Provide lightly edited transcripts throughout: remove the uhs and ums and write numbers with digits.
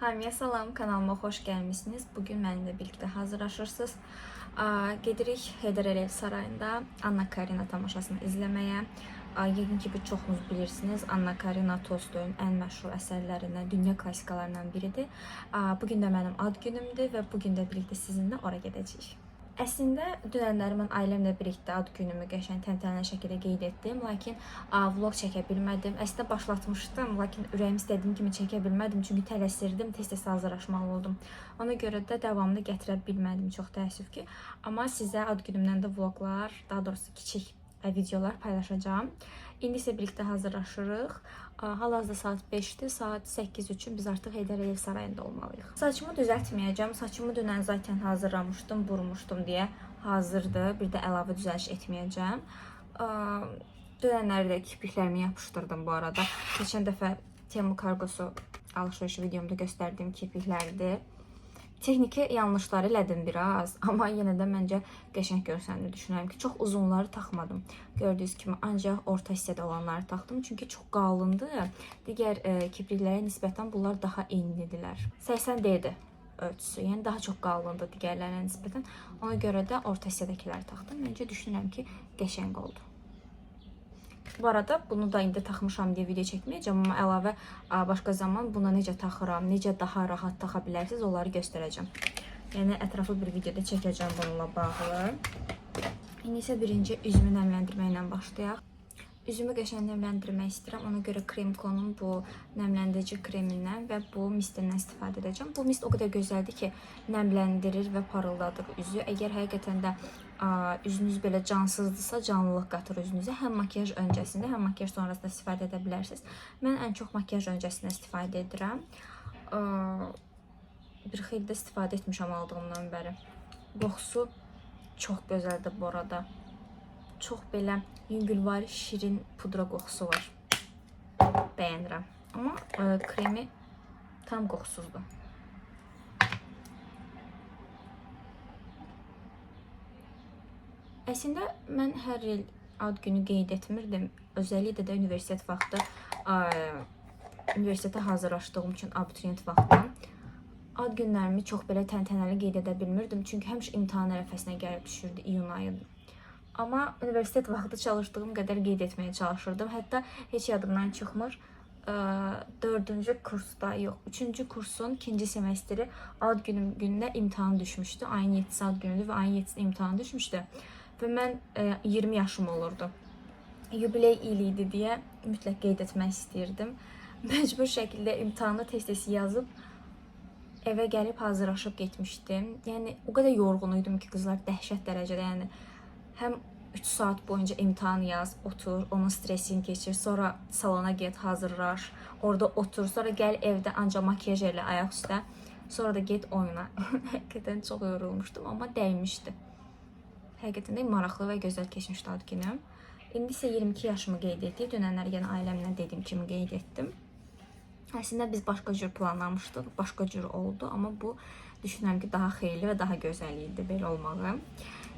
Hamiyə salam, kanalıma xoş gəlmişsiniz. Bugün mənimlə birlikdə hazırlaşırsınız. Gedirik Heydər Əliyev sarayında Anna Karina tamaşasını izləməyə. Yəqin ki, çoxunuz bilirsiniz, Anna Karina Tolstoyun ən məşhur əsərlərindən, dünya klassikalarından biridir. Bugün də mənim ad günümdür və bugün də birlikdə sizinlə ora gedəcəyik. Əslində dünənləri mən ailəmlə birlikdə ad günümü qəşəng təntənəli şəkildə qeyd etdim, lakin vlog çəkə bilmədim. Əslində başlatmışdım, lakin ürəyim istədiyim kimi çəkə bilmədim, çünki tələsirdim, tez-tez hazırlaşmalı oldum. Ona görə də davamını gətirə bilmədim, çox təəssüf ki. Amma sizə ad günümdən də vloglar, daha doğrusu kiçik videolar paylaşacağım. İndi isə birlikdə hazırlaşırıq. Hal-hazırda saat 5-dir, saat 8 üçün biz artıq Heydər Əliyev sarayında olmalıyıq. Saçımı düzəltməyəcəm, saçımı dünən zaten hazırlamışdım, vurmuşdum deyə hazırdır. Bir də əlavə düzəliş etməyəcəm. Dünənləri də kirpiklərimi yapışdırdım bu arada. Keçən dəfə Temu Kargosu alışveriş videomda göstərdiyim kirpiklərdir. Texniki yanlışları elədim biraz, amma yenə də məncə qəşəng görsənir düşünürəm ki, çox uzunları taxmadım. Gördüyünüz kimi ancaq orta hissədə olanları taxdım, çünki çox qalındır. Digər kipriklərə nisbətən bunlar daha enlidirlər. 80D-dir ölçüsü, yəni daha çox qalındır digərlərinə nisbətən. Ona görə də orta hissədəkiləri taxdım. Məncə düşünürəm ki, qəşəng oldu. Bu arada bunu da indi taxmışam deyə video çəkməyəcəm, amma əlavə başqa zaman buna necə taxıram, necə daha rahat taxa bilərsiniz, onları göstərəcəm. Yəni ətraflı bir videoda çəkəcəm bununla bağlı. İndi isə birinci üzümü nəmləndirmə ilə başlayaq. Üzümü qəşəng nəmləndirmək istəyirəm. Ona görə Kremkonun bu nəmləndirici kremindən və bu mistindən istifadə edəcəm. Bu mist o qədər gözəldir ki, nəmləndirir və parıldadır üzü. Əgər həqiqətən də üzünüz belə cansızdırsa, canlılıq qatır üzünüzə. Həm makyaj öncəsində, həm makyaj sonrasında istifadə edə bilərsiniz. Mən ən çox makyaj öncəsində istifadə edirəm. Bir xeyli də istifadə etmişəm aldığımdan bəri. Qoxusu çox gözəldir bu arada. Çox belə yüngülvari, şirin pudra qoxusu var. Bəyənirəm. Amma kremi tam qoxusuzdur. Əslində mən hər il ad günü qeyd etmirdim. Özəlliklə də universitet vaxtı, universitetə hazırlaşdığım üçün abituriyent vaxtı ad günlərimi çox belə təntənəli qeyd edə bilmirdim. Çünki həmişə imtahan ərəfəsinə gəlib düşürdü, iyun ayı. Amma universitet vaxtı çalışdığım qədər qeyd etməyə çalışırdım. Hətta heç yadımdan çıxmır. 4-cü kursda, yox, 3-cü kursun 2-ci semestri ad gününə imtahan düşmüşdü. Ayın 7-si ad günüdür və ayın 7-si imtahan düşmüşdü. Və mən 20 yaşım olurdu. Yubiley ili idi deyə mütləq qeyd etmək istəyirdim. Məcbur şəkildə imtahanı tez-tez yazıb evə gəlib hazırlaşıb getmişdim. Yəni o qədər yorğun idim ki, qızlar dəhşət dərəcədə, yəni həm 3 saat boyunca imtahan yaz, otur, onun stresini keçir, sonra salona get, hazırlaş, orada otur, sonra gəl evdə ancaq makyaj elə ayaq üstə, sonra da get oyuna. Həqiqətən çox yorulmuşdum, amma dəymişdi. Həqiqətən də maraqlı və gözəl keçmişdi ad günüm. İndi isə 22 yaşımı qeyd etdik. Dünənlər yenə ailəmlə dediyim kimi qeyd etdim. Əslində biz başqa cür planlamışdıq, başqa cür oldu, amma bu düşünürəm ki, daha xeyirli və daha gözəl idi belə olmağı.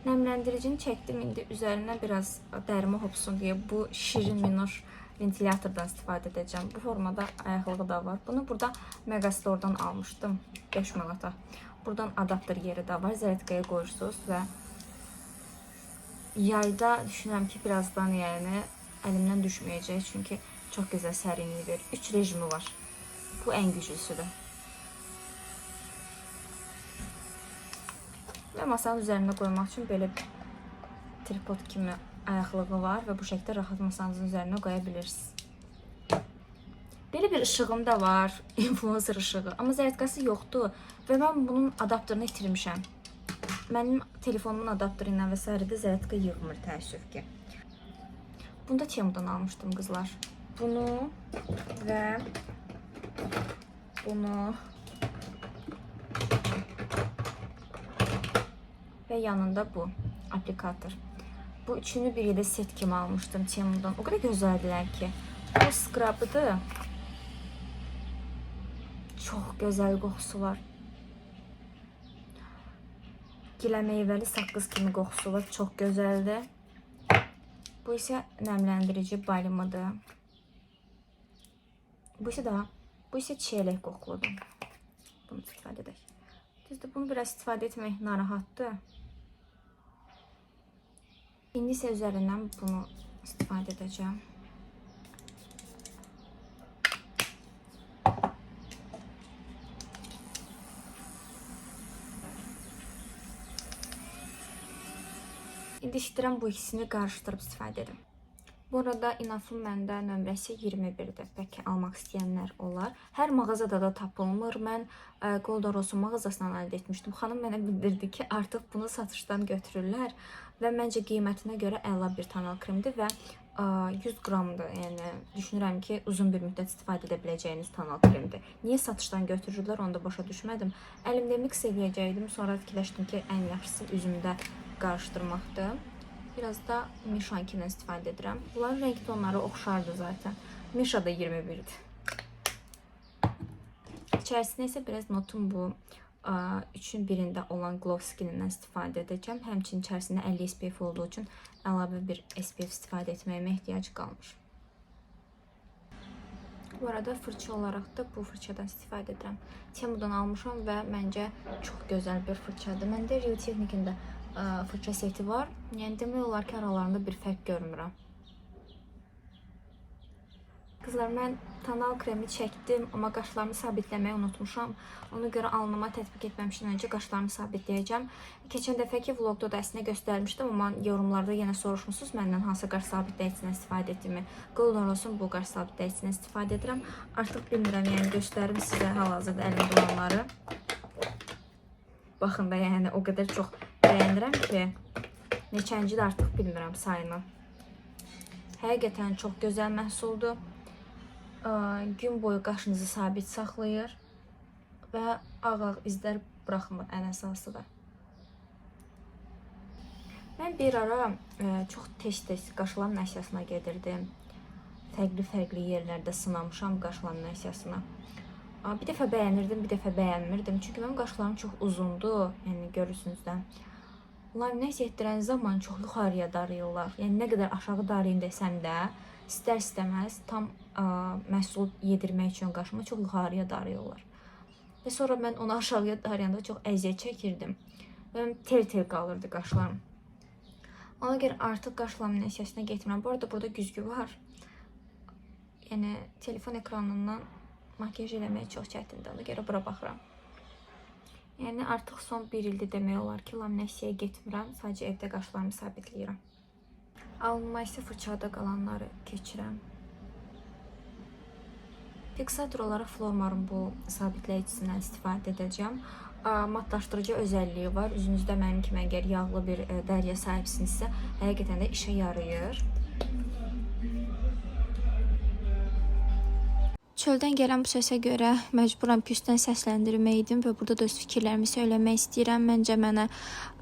Nəmləndiricini çəkdim, indi üzərinə biraz dərimi hopsun deyə bu şirin minor ventilyatordan istifadə edəcəm. Bu formada ayaqlığı da var. Bunu burada Megastordan almışdım 5 manata. Buradan adapter yeri də var, zərətqaya qoyursunuz və yayda düşünürəm ki, birazdan yəni əlimdən düşməyəcək, çünki çox gözəl sərinlik verir. 3 rejimi var. Bu ən güclüsüdür. Və masanın üzərində qoymaq üçün belə tripod kimi ayaqlığı var və bu şəkildə rahat masanızın üzərinə qoya bilirsiniz. Belə bir ışığım da var, influencer ışığı, amma zərətqası yoxdur və mən bunun adapterini itirmişəm. Mənim telefonumun adapteri ilə və s. də zərətqı yığmır təəssüf ki. Bunu da Temu'dan almışdım qızlar. Bunu və bunu və yanında bu aplikator. Bu üçünü bir yerdə set kimi almışdım Temu'dan. O qədər gözəldilər ki. Bu scrub'ıdır. Çox gözəl qoxusu var. Gilə meyvəli saqqız kimi qoxusu var. Çox gözəldir. Bu isə nəmləndirici balmıdır. Bu isə çiyələk qoxuludur. Bunu biraz istifadə etmək narahatdır. İndi isə üzərindən bunu istifadə edəcəm. İndi işləyirəm bu ikisini qarışdırıb istifadə edim. Bu arada İnafın məndə nömrəsi 21-dir. Bəlkə almaq istəyənlər olar. Hər mağazada da tapılmır. Mən Golden Rose'un mağazasından əldə etmişdim. Xanım mənə bildirdi ki, artıq bunu satışdan götürürlər və məncə qiymətinə görə əla bir tonal kremdir və 100 qramdır. Yəni düşünürəm ki, uzun bir müddət istifadə edə biləcəyiniz tonal kremdir. Niyə satışdan götürürlər, onu da başa düşmədim. Əlimdə mix eləyəcəkdim, sonra fikirləşdim ki, ən yaxşısı üzümdə qarışdırmaqdır. Biraz da Mişanki ilə istifadə edirəm. Bunların renk tonları oxşardı zaten. Mişa da 21'dir. İçərisinə isə biraz notun bu 3'ün birində olan Glow Skin-indən istifadə edəcəm. Həmçinin içərisində 50 SPF olduğu üçün əlavə bir SPF istifadə etməyimə ehtiyac qalmış. Bu arada fırça olaraq da bu fırçadan istifadə edirəm. Temu'dan almışam və məncə çox gözəl bir fırçadır. Məndə Real Technique'in də fırça seti var. Yəni demək olar ki, aralarında bir fərq görmürəm. Kızlar, mən tonal kremi çəkdim, amma qaşlarımı sabitləməyi unutmuşam. Ona görə alnıma tətbiq etməmişdən öncə qaşlarımı sabitləyəcəm. Keçən dəfəki vlogda da əslində göstərmişdim, amma yorumlarda yenə soruşmusunuz məndən hansı qaş sabitləyicisindən istifadə etdiyimi. Golden Rose'un bu qaş sabitləyicisindən istifadə edirəm. Artıq bilmirəm, yəni göstərim sizə hal-hazırda əlimdə olanları. Baxın da, yəni o qədər çox bəyənirəm ki, neçəncidir artıq bilmirəm sayını. Həqiqətən çox gözəl məhsuldur. Gün boyu qaşınızı sabit saxlayır və ağ izlər buraxmır, ən əsası da. Mən bir ara çox tez-tez qaş laminasiyasına gedirdim. Fərqli yerlərdə sınamışam qaş laminasiyasına. Bir dəfə bəyənirdim, bir dəfə bəyənmirdim. Çünki mənim qaşlarım çox uzundur, yəni görürsünüz də. Laminasiya etdirən zaman çox yuxarıya darıyırlar. Yəni nə qədər aşağı darayım desəm də, istər-istəməz tam məhsul yedirmək üçün qaşıma çox yuxarıya darıyırlar. Və sonra mən onu aşağıya darayanda çox əziyyət çəkirdim. Və tel-tel qalırdı qaşlarım. Ona görə artıq qaş laminasiyasına getmirəm. Bu arada burada güzgü var. Yəni telefon ekranından makyaj eləmək çox çətindir. Ona görə bura baxıram. Yəni artıq son 1 ildir demək olar ki, laminasiyaya getmirəm. Sadəcə evdə qaşlarımı sabitləyirəm. Alnıma isə fırçada qalanları keçirəm. Fiksator olaraq Flormar'ın bu sabitləyicisindən istifadə edəcəm. Matlaşdırıcı özəlliyi var. Üzünüzdə mənim kimi əgər yağlı bir dəriyə sahibsinizsə, həqiqətən də işə yarayır. Çöldən gələn bu səsə görə məcburam ki, üstdən səsləndirməydim və burada da öz fikirlərimi söyləmək istəyirəm. Məncə mənə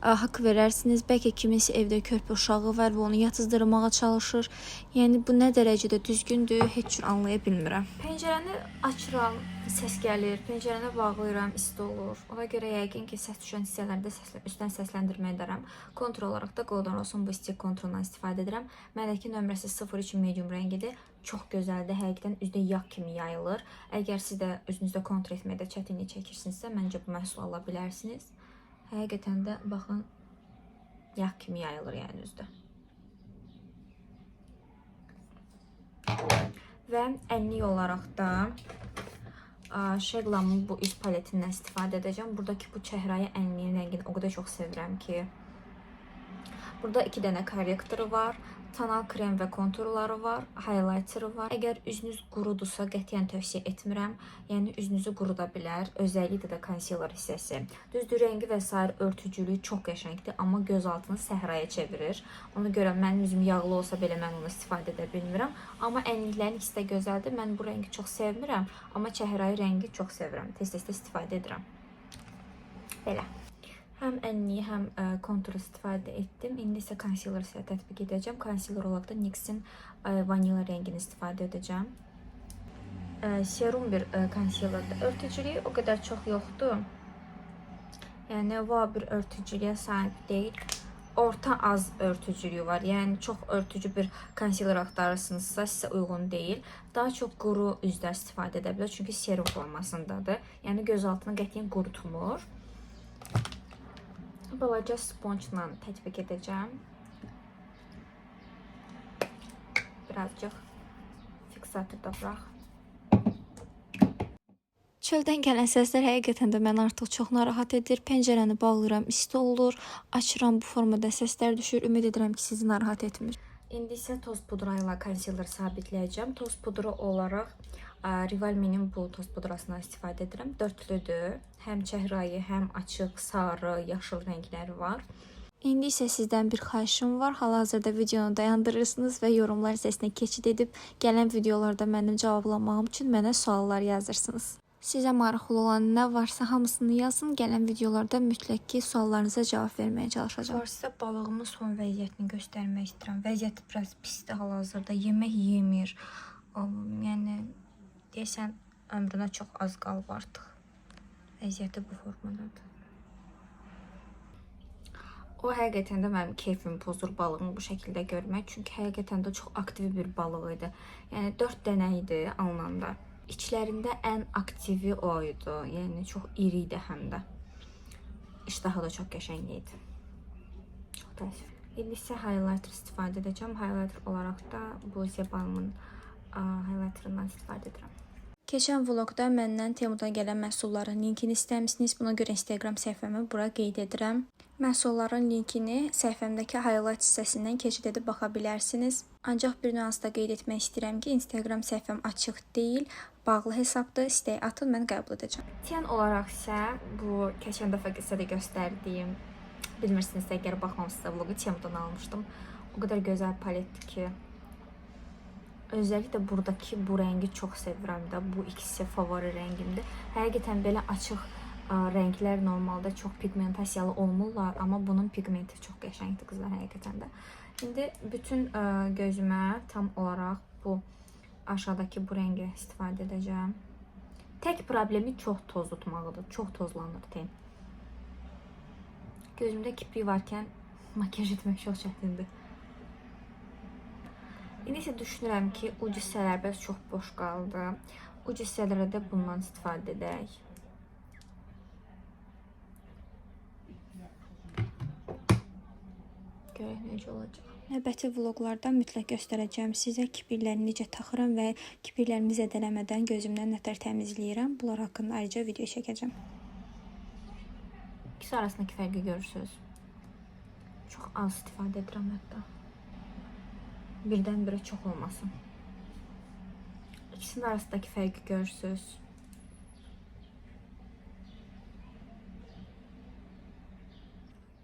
haqq verərsiniz. Bəlkə kiminsə evdə körpə uşağı var və onu yatızdırmağa çalışır. Yəni bu nə dərəcədə düzgündür, heç cür anlaya bilmirəm. Pəncərəni açıram, səs gəlir. Pəncərəni bağlayıram, isti olur. Ona görə yəqin ki, səs düşən hissələrdə üstdən səsləndirmə edərəm. Kontur olaraq da Golden Rose'un bu stik konturundan istifadə edirəm. Məndəki nömrəsi 03 medium rəngidir. Çox gözəldir, həqiqətən üzdə yağ kimi yayılır. Əgər siz də özünüzdə kontur etməkdə çətinlik çəkirsinizsə, məncə bu məhsulu ala bilərsiniz. Həqiqətən də baxın, yağ kimi yayılır yəni üzdə. Və ənlik olaraq da Sheglam'ın bu üz paletindən istifadə edəcəm. Buradakı bu çəhrayı ənliyin rəngini o qədər çox sevirəm ki. Burada 2 dənə korrektoru var. Tonal krem və konturları var, highlighteri var. Əgər üzünüz qurudursa qətiyyən tövsiyə etmirəm. Yəni üzünüzü quruda bilər. Özəlliklə də konsealer hissəsi. Düzdür, rəngi və sair örtücülüyü çox qəşəngdir, amma göz altını səhraya çevirir. Ona görə mənim üzüm yağlı olsa belə mən onu istifadə edə bilmirəm. Amma ənliklərin ikisi də gözəldir. Mən bu rəngi çox sevmirəm, amma çəhrayı rəngi çox sevirəm. Tez-tez istifadə edirəm. Belə. Həm ənliyi, həm kontur istifadə etdim. İndi isə konsealer sizə tətbiq edəcəm. Konsealer olaraq da NYX'in vanilya rəngini istifadə edəcəm. Serum bir konsealerdir. Örtücülüyü o qədər çox yoxdur. Yəni, bir örtücülüyə sahib deyil. Orta az örtücülüyü var. Yəni, çox örtücü bir konsealer axtarırsınızsa sizə uyğun deyil. Daha çox quru üzlər istifadə edə bilər. Çünki serum formasındadır. Yəni, göz altını qətiyyən qurutmur. balaca sponjla tətbiq edəcəm. Birazcık fiksatorda bırax. Çöldən gələn səslər həqiqətən də məni artıq çox narahat edir. Pəncərəni bağlayıram, isti olur. Açıram, bu formada səslər düşür. Ümid edirəm ki, sizi narahat etmir. İndi isə toz pudra ilə konsiler sabitləyəcəm. Toz pudra olaraq Rivalme'nin bu toz pudrasından istifadə edirəm. Dörtlüdür. Həm çəhrayı, həm açıq, sarı, yaşıl rəngləri var. İndi isə sizdən bir xahişim var. Hal-hazırda videonu dayandırırsınız və yorumlar hissəsinə keçid edib gələn videolarda mənim cavablamağım üçün mənə suallar yazırsınız. Sizə maraqlı olan nə varsa hamısını yazın. Gələn videolarda mütləq ki suallarınıza cavab verməyə çalışacağam. Sizə balığımın son vəziyyətini göstərmək istəyirəm. Vəziyyəti biraz pisdir hal-hazırda. Yemək yemir. Yəni deyəsən ömrünə çox az qalıb artıq. Vəziyyəti bu formadadır. O həqiqətən də mənim keyfimi pozur balığını bu şəkildə görmək. Çünki həqiqətən də çox aktiv bir balıq idi. Yəni 4 dənə idi alınanda. İçlərində ən aktivi o idi. Yəni çox iri idi həm də. İştahı da çox qəşəng idi. Çox təəssüf. İndi isə highlighter istifadə edəcəm. Highlighter olaraq da bu Zebalm'ın highlighterından istifadə edirəm. Keçən vlogda məndən Temudan gələn məhsulların linkini istəmişsiniz. Buna görə Instagram səhifəmi bura qeyd edirəm. Məhsulların linkini səhifəmdəki highlight hissəsindən keçid edib baxa bilərsiniz. Ancaq bir nüansda qeyd etmək istəyirəm ki, Instagram səhifəm açıq deyil, bağlı hesabdır. İstək atın, mən qəbul edəcəm. Tiyan olaraq isə bu keçən dəfə qısada göstərdiyim, bilmirsinizsə əgər baxmamısınızsa vlogu Temudan almışdım. O qədər gözəl paletdir ki, özellikle buradaki bu rəngi çox sevirəm də. Bu ikisi favori rəngimdir. Həqiqətən belə açıq rənglər normalda çox pigmentasiyalı olmurlar, amma bunun pigmenti çox qəşəngdir qızlar həqiqətən də. İndi bütün gözümə tam olaraq bu aşağıdakı bu rəngi istifadə edəcəm. Tək problemi çox toz tutmağıdır. Çox tozlanır ten. Gözümdə kiprik varkən makyaj etmək çox çətindir. İndi isə düşünürəm ki, uc hissələr bəs çox boş qaldı. Uc hissələrə də bundan istifadə edək. Görək necə olacaq. Növbəti vloqlarda mütləq göstərəcəm sizə kipirləri necə taxıram və kipirlərimi zədələmədən gözümdən nətər təmizləyirəm. Bunlar haqqında ayrıca video çəkəcəm. İkisi arasındakı fərqi görürsünüz. Çox az istifadə edirəm hətta. Birdən-birə çox olmasın. İkisinin arasındakı fərqi görürsünüz.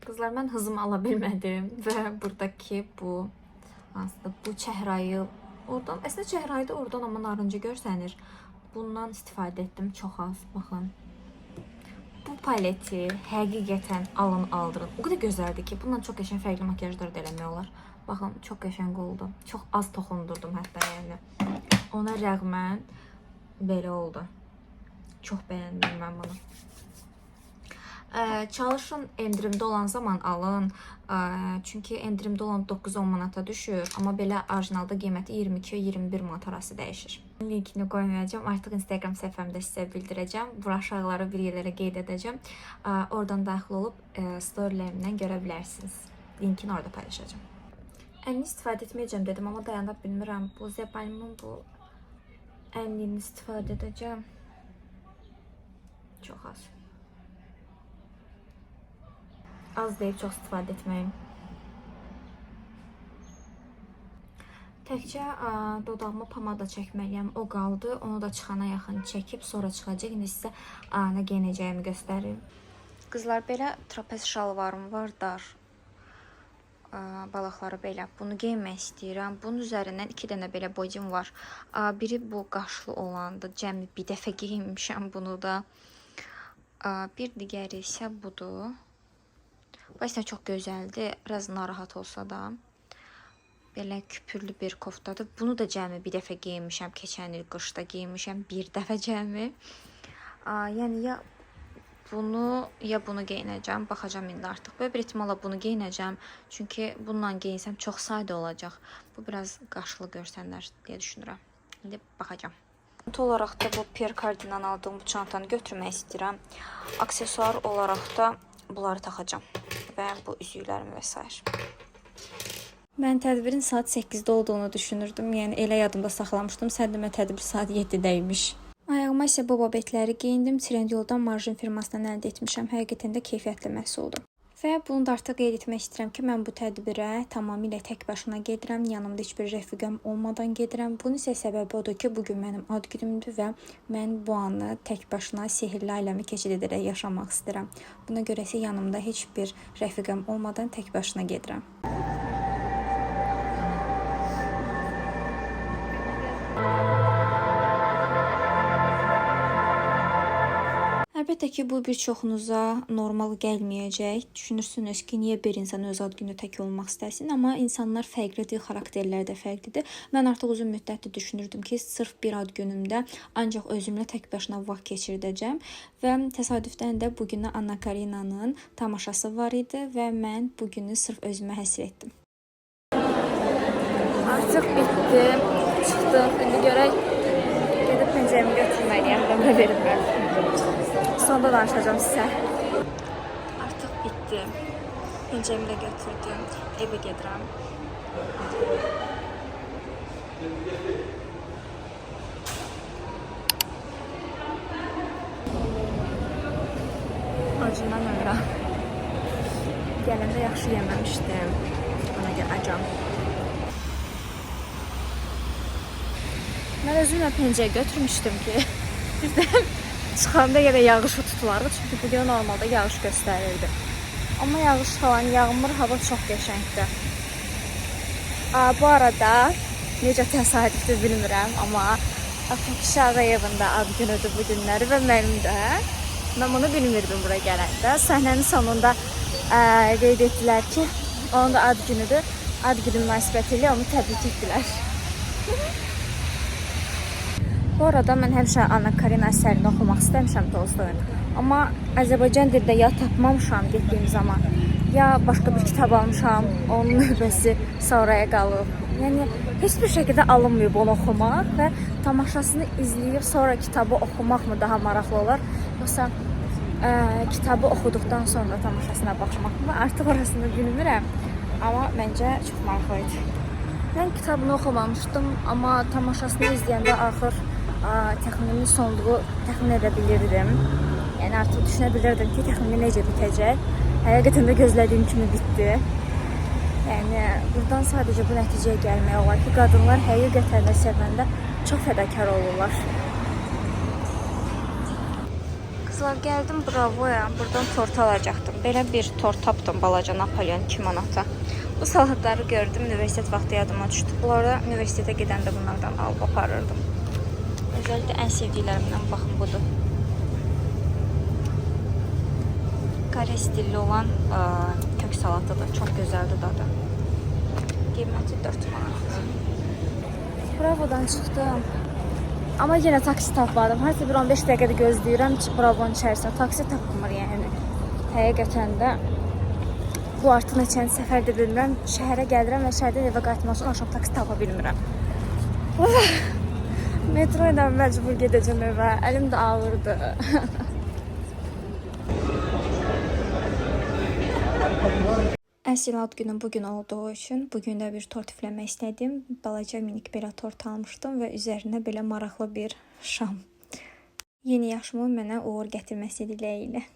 Qızlar, mən hızımı ala bilmədim və buradakı bu çəhrayı oradan, əslində çəhrayı da oradan amma narıncı görsənir. Bundan istifadə etdim çox az. Baxın. Bu paleti həqiqətən alın aldırın. O qədər gözəldir ki, bundan çox qəşəng fərqli makyajlar da eləmək olar. Baxın, çox qəşəng oldu. Çox az toxundurdum hətta yəni. Ona rəğmən belə oldu. Çox bəyəndim mən bunu. Çalışın endirimdə olan zaman alın. Çünki endirimdə olan 9-10 manata düşür. Amma belə orijinalda qiyməti 22-21 manat arası dəyişir. Linkini qoymayacağım. Artıq Instagram səhifəmdə sizə bildirəcəm. Bura aşağılara bir yerlərə qeyd edəcəm. Oradan daxil olub storylərimdən görə bilərsiniz. Linkini orada paylaşacağım. Əlini istifadə etməyəcəm dedim, amma dayanıb bilmirəm. Bu Zebalm'ın bu əlini istifadə edəcəm. Çox az. Az deyib çox istifadə etməyim. Təkcə dodağıma pomada çəkməliyəm. O qaldı. Onu da çıxana yaxın çəkib sonra çıxacaq. İndi sizə nə geyinəcəyimi göstərim. Qızlar, belə trapez şalvarım var, dar. Balıqları belə. Bunu geyinmək istəyirəm. Bunun üzərindən 2 dənə belə bodim var. Biri bu qaşlı olandı. Cəmi bir dəfə geyinmişəm bunu da. Bir digəri isə budur. Bu əslində çox gözəldir. Biraz narahat olsa da. Belə küpürlü bir koftadır. Bunu da cəmi bir dəfə geyinmişəm. Keçən il qışda geyinmişəm. Bir dəfə cəmi. Yəni ya bunu geyinəcəm. Baxacağım indi artıq. Böyle bir ihtimalla bunu geyinəcəm. Çünki bununla geyinsəm çox sadə olacaq. Bu biraz qaşlı görsənlər deyə düşünürəm. İndi baxacağım. Çanta olaraq da bu Pierre Cardin'dan aldığım bu çantanı götürmək istəyirəm. Aksesuar olaraq da bunları taxacağım. və bu üzüklərimi və s. Mən tədbirin saat 8-də olduğunu düşünürdüm. Yəni elə yadımda saxlamışdım. Səndimə tədbir saat 7-dəymiş. Ayağıma isə bu babetləri geyindim. Trendyoldan marjin firmasından əldə etmişəm. Həqiqətən də keyfiyyətli məhsuldur. Və bunu da artıq qeyd etmək istəyirəm ki, mən bu tədbirə tamamilə tək başına gedirəm. Yanımda heç bir rəfiqəm olmadan gedirəm. Bunun isə səbəbi odur ki, bugün mənim ad günümdür və mən bu anı tək başına sehirli ailəmi keçid edərək yaşamaq istəyirəm. Buna görə isə yanımda heç bir rəfiqəm olmadan tək başına gedirəm. Əlbəttə ki, bu bir çoxunuza normal gəlməyəcək. Düşünürsünüz ki, niyə bir insan öz ad günü tək olmaq istəsin? Amma insanlar fərqlidir, xarakterlər də fərqlidir. Mən artıq uzun müddətdir düşünürdüm ki, sırf bir ad günümdə ancaq özümlə tək başına vaxt keçirdəcəm. Və təsadüfdən də bugünə Anna Karinanın tamaşası var idi və mən bugünü sırf özümə həsr etdim. Artıq bitdi. Çıxdım. İndi görək. Gedib pəncərəmi götürməliyəm. Nömrə verim mən. Sonda danışacağım sizə. Artıq bitdi. Pəncərəmi də götürdüm. Evə gedirəm. Acından ölürəm. Gələndə yaxşı yeməmişdim. Ona görə acam. Mən özümlə pəncərə götürmüşdüm ki, birdən çıxanda yenə yağış tutulardı. Çünki bugün normalda yağış göstərirdi. Amma yağış falan yağmır, hava çox qəşəngdir. Bu arada necə təsadüfdür bilmirəm, amma Afaq Ağayevin də ad günüdür bu günləri və mənim də. Mən bunu bilmirdim bura gələndə. Səhnənin sonunda qeyd etdilər ki, onun da ad günüdür. Ad günü münasibətilə onu təbrik etdilər. Bu arada mən həmişə Anna Karina əsərini oxumaq istəmişəm Tolstoyun. Amma Azərbaycan dilində ya tapmamışam getdiyim zaman, ya başqa bir kitab almışam, onun növbəsi sonraya qalıb. Yəni heç bir şəkildə alınmayıb onu oxumaq və tamaşasını izləyib sonra kitabı oxumaq mı daha maraqlı olar, yoxsa kitabı oxuduqdan sonra tamaşasına baxmaq mı? Artıq orasını bilmirəm, amma məncə çox maraqlı idi. Mən kitabını oxumamışdım, amma tamaşasını izləyəndə axır təxmini sonluğu təxmin edə bilirdim. Yəni artıq düşünə bilirdim ki, təxmini necə bitəcək. Həqiqətən də gözlədiyim kimi bitdi. Yəni buradan sadəcə bu nəticəyə gəlmək olar ki, qadınlar həqiqətən də sevəndə çox fədakar olurlar. Qızlar, gəldim Bravoya. Buradan tort alacaqdım. Belə bir tort tapdım balaca Napolyon 2 manata. Bu salatları gördüm, universitet vaxtı yadıma düşdü. Bunlarda universitetə gedəndə bunlardan alıb aparırdım. Özellikle en sevdiklərimdən baxın budur. Kare stilli olan kök salatıdır. Çok güzeldir dadı. Qiyməti 4 manat. Bravodan çıxdım. Amma yenə taksi tapmadım. Harca bir 15 dəqiqədə gözləyirəm Bravonun içərisində. Taksi tapmır yəni. Həqiqətən də bu artıq neçənci səfərdə bilmirəm. Şəhərə gəlirəm və şəhərdən evə qayıtmaq üçün axşam taksi tapa bilmirəm. Metro ilə məcbur gedəcəm evə. Əlim də ağırdı. Əslin ad günüm bugün olduğu üçün bugün də bir tort üfləmək istədim. Balaca minik belə tort almışdım və üzərinə belə maraqlı bir şam. Yeni yaşımı mənə uğur gətirməsi diləyilə.